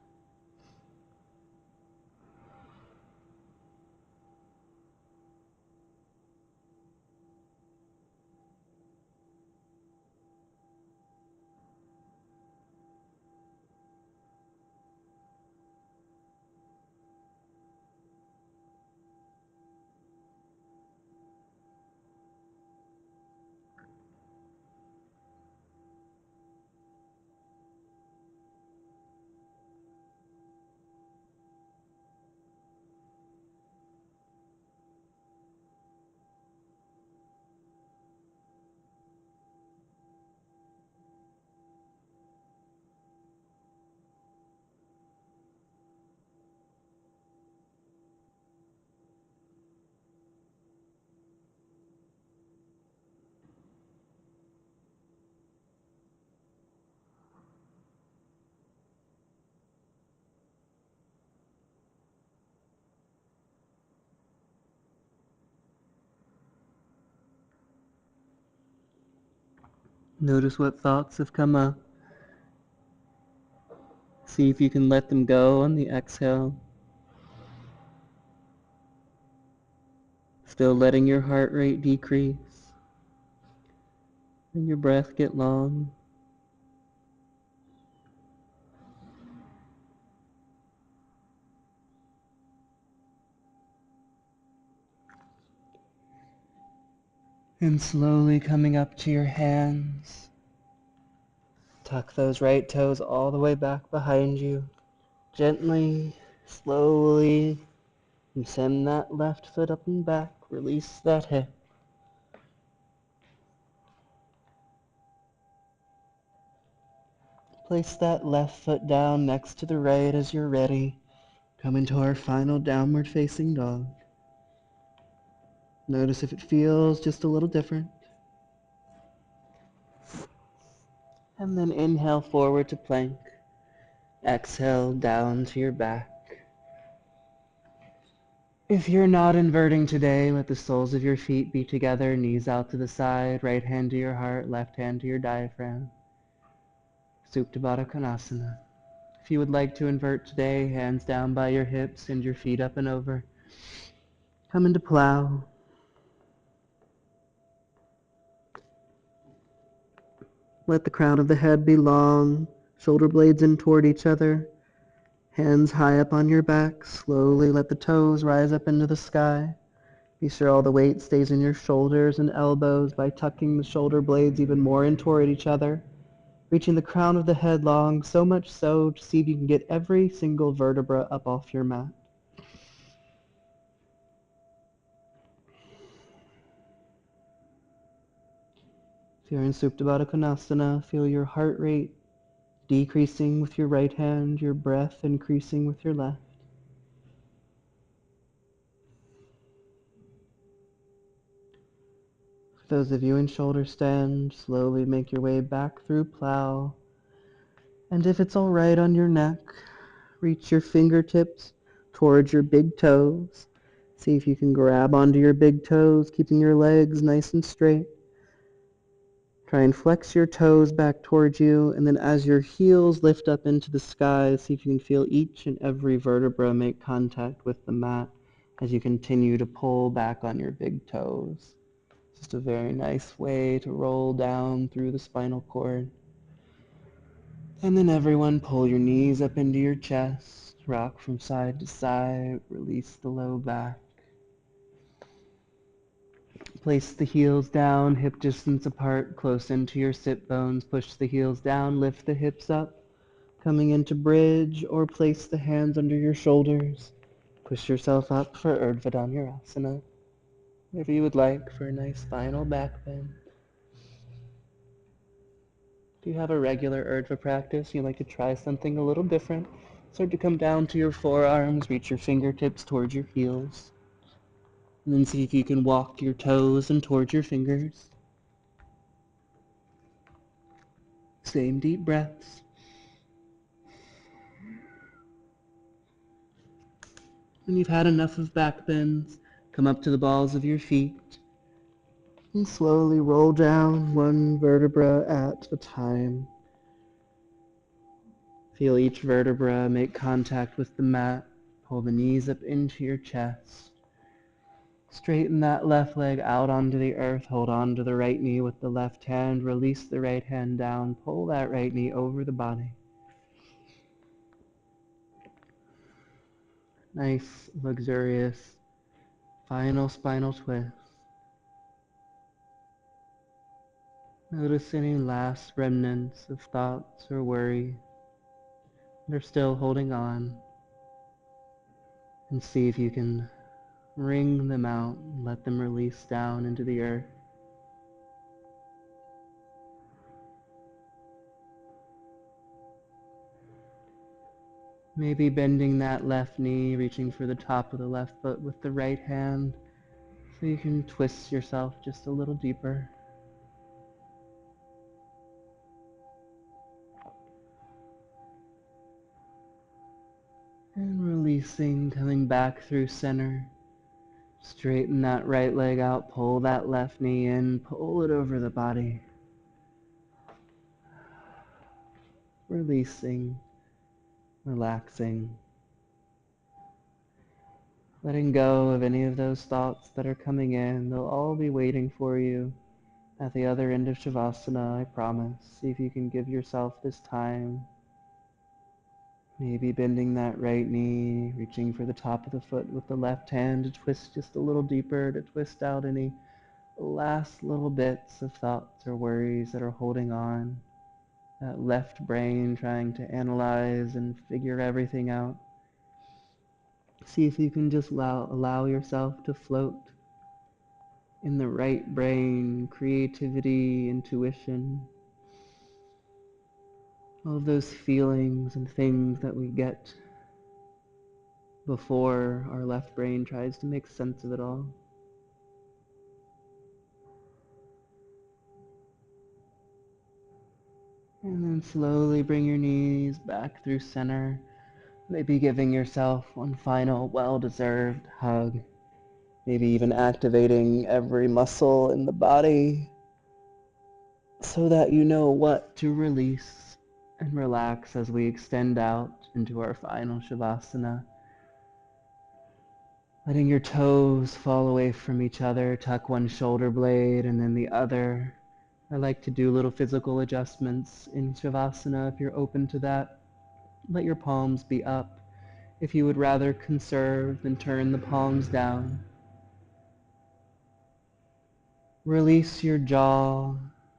Notice what thoughts have come up. See if you can let them go on the exhale. Still letting your heart rate decrease. and your breath get long. And slowly coming up to your hands, tuck those right toes all the way back behind you. Gently, slowly, and send that left foot up and back. Release that hip. Place that left foot down next to the right as you're ready. Come into our final downward facing dog. Notice if it feels just a little different. And then inhale forward to plank. Exhale down to your back. If you're not inverting today, let the soles of your feet be together, knees out to the side, right hand to your heart, left hand to your diaphragm. Supta Baddha Konasana. If you would like to invert today, hands down by your hips, send your feet up and over. Come into plow. Let the crown of the head be long, shoulder blades in toward each other, hands high up on your back. Slowly let the toes rise up into the sky. Be sure all the weight stays in your shoulders and elbows by tucking the shoulder blades even more in toward each other, reaching the crown of the head long, so much so to see if you can get every single vertebra up off your mat. If you're in Supta Baddha Konasana, feel your heart rate decreasing with your right hand, your breath increasing with your left. For those of you in shoulder stand, slowly make your way back through plow. And if it's all right on your neck, reach your fingertips towards your big toes. See if you can grab onto your big toes, keeping your legs nice and straight. Try and flex your toes back towards you, and then as your heels lift up into the sky, see if you can feel each and every vertebra make contact with the mat as you continue to pull back on your big toes. Just a very nice way to roll down through the spinal cord. And then everyone pull your knees up into your chest, rock from side to side, release the low back. Place the heels down, hip distance apart, close into your sit bones. Push the heels down, lift the hips up, coming into bridge, or place the hands under your shoulders. Push yourself up for Urdhva Dhanurasana, whatever you would like for a nice final back bend. If you have a regular Urdhva practice, you'd like to try something a little different, start to come down to your forearms, reach your fingertips towards your heels, and then see if you can walk your toes and towards your fingers. Same deep breaths. When you've had enough of back bends, come up to the balls of your feet and slowly roll down one vertebra at a time. Feel each vertebra make contact with the mat. Pull the knees up into your chest. Straighten that left leg out onto the earth. Hold on to the right knee with the left hand. Release the right hand down. Pull that right knee over the body. Nice, luxurious, final spinal twist. Notice any last remnants of thoughts or worry. They're still holding on. And see if you can wring them out and let them release down into the earth. Maybe bending that left knee, reaching for the top of the left foot with the right hand so you can twist yourself just a little deeper. And releasing, coming back through center. Straighten that right leg out, pull that left knee in, pull it over the body. Releasing, relaxing. Letting go of any of those thoughts that are coming in. They'll all be waiting for you At the other end of Shavasana, I promise, see if you can give yourself this time. Maybe bending that right knee, reaching for the top of the foot with the left hand to twist just a little deeper, to twist out any last little bits of thoughts or worries that are holding on. That left brain trying to analyze and figure everything out. See if you can just allow yourself to float in the right brain, creativity, intuition, all of those feelings and things that we get before our left brain tries to make sense of it all. And then slowly bring your knees back through center, maybe giving yourself one final well-deserved hug, maybe even activating every muscle in the body so that you know what to release and relax as we extend out into our final Shavasana. Letting your toes fall away from each other, tuck one shoulder blade and then the other. I like to do little physical adjustments in Shavasana if you're open to that. Let your palms be up. If you would rather conserve, then turn the palms down. Release your jaw,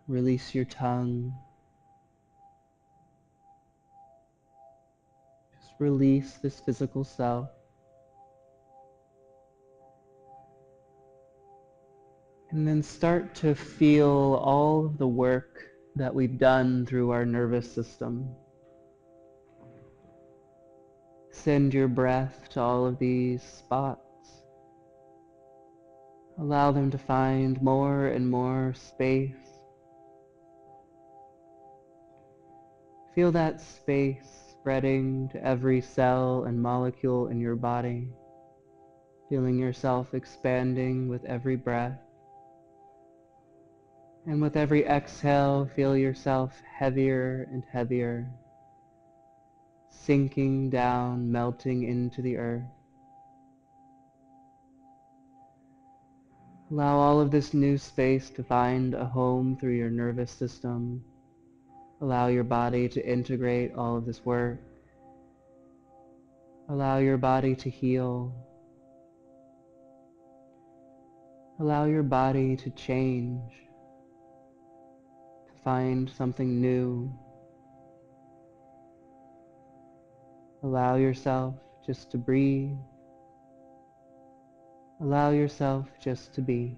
release your tongue. Just release this physical self. And then start to feel all of the work that we've done through our nervous system. Send your breath to all of these spots. Allow them to find more and more space. Feel that space spreading to every cell and molecule in your body. Feeling yourself expanding with every breath. And with every exhale, feel yourself heavier and heavier, sinking down, melting into the earth. Allow all of this new space to find a home through your nervous system. Allow your body to integrate all of this work. Allow your body to heal. Allow your body to change, to find something new. Allow yourself just to breathe. Allow yourself just to be.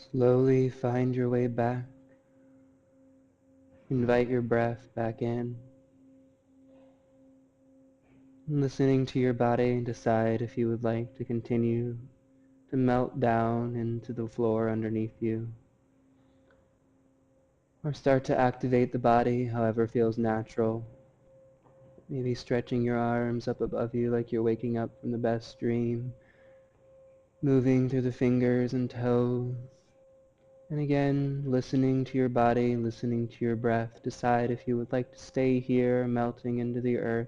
Slowly find your way back. Invite your breath back in. Listening to your body, decide if you would like to continue to melt down into the floor underneath you, or start to activate the body however feels natural. Maybe stretching your arms up above you like you're waking up from the best dream, moving through the fingers and toes. And again, listening to your body, listening to your breath, decide if you would like to stay here, melting into the earth,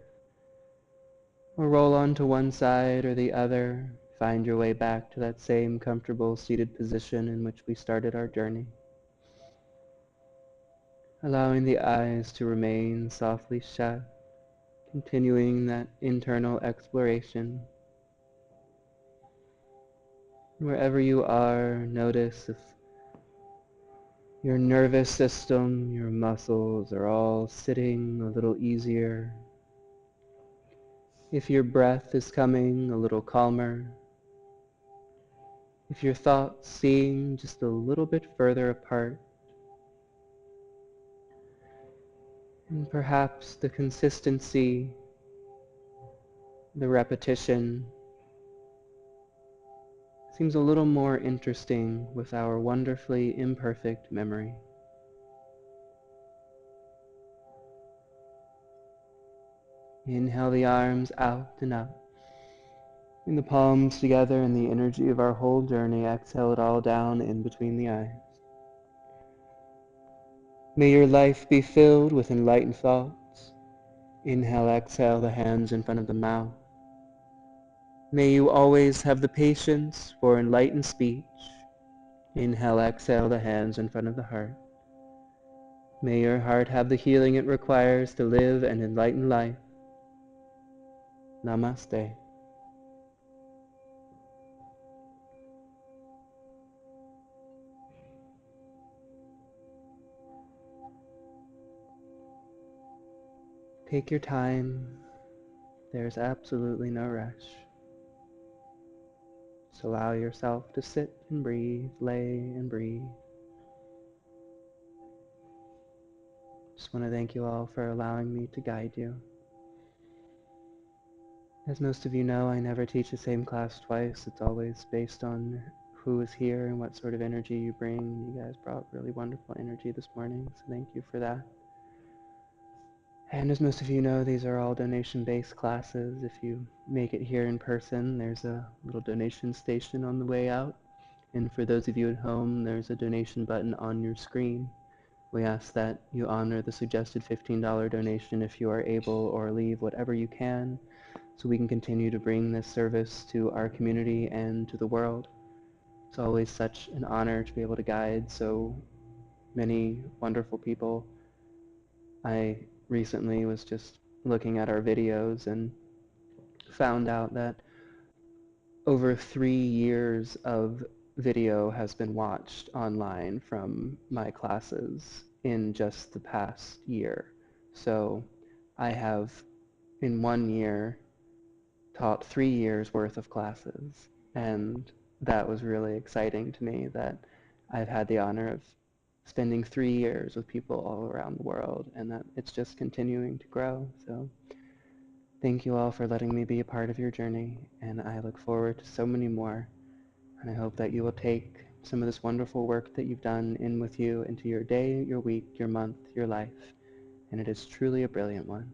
or roll onto one side or the other. Find your way back to that same comfortable seated position in which we started our journey. Allowing the eyes to remain softly shut, continuing that internal exploration. Wherever you are, notice if your nervous system, your muscles are all sitting a little easier. If your breath is coming a little calmer. If your thoughts seem just a little bit further apart. And perhaps the consistency, the repetition, seems a little more interesting with our wonderfully imperfect memory. Inhale the arms out and up. Bring the palms together and the energy of our whole journey. Exhale it all down in between the eyes. May your life be filled with enlightened thoughts. Inhale, exhale the hands in front of the mouth. May you always have the patience for enlightened speech. Inhale, exhale the hands in front of the heart. May your heart have the healing it requires to live an enlightened life. Namaste. Take your time. There's absolutely no rush. Just allow yourself to sit and breathe, lay and breathe. Just want to thank you all for allowing me to guide you. As most of you know, I never teach the same class twice. It's always based on who is here and what sort of energy you bring. You guys brought really wonderful energy this morning, so thank you for that. And as most of you know, these are all donation-based classes. If you make it here in person, there's a little donation station on the way out. And for those of you at home, there's a donation button on your screen. We ask that you honor the suggested $15 donation if you are able, or leave whatever you can, so we can continue to bring this service to our community and to the world. It's always such an honor to be able to guide so many wonderful people. I recently was just looking at our videos and found out that over 3 years of video has been watched online from my classes in just the past year. So I have, in 1 year, taught 3 years worth of classes, and that was really exciting to me, that I've had the honor of spending 3 years with people all around the world, and that it's just continuing to grow. So thank you all for letting me be a part of your journey, and I look forward to so many more, and I hope that you will take some of this wonderful work that you've done in with you into your day, your week, your month, your life, and it is truly a brilliant one.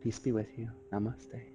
Peace be with you. Namaste.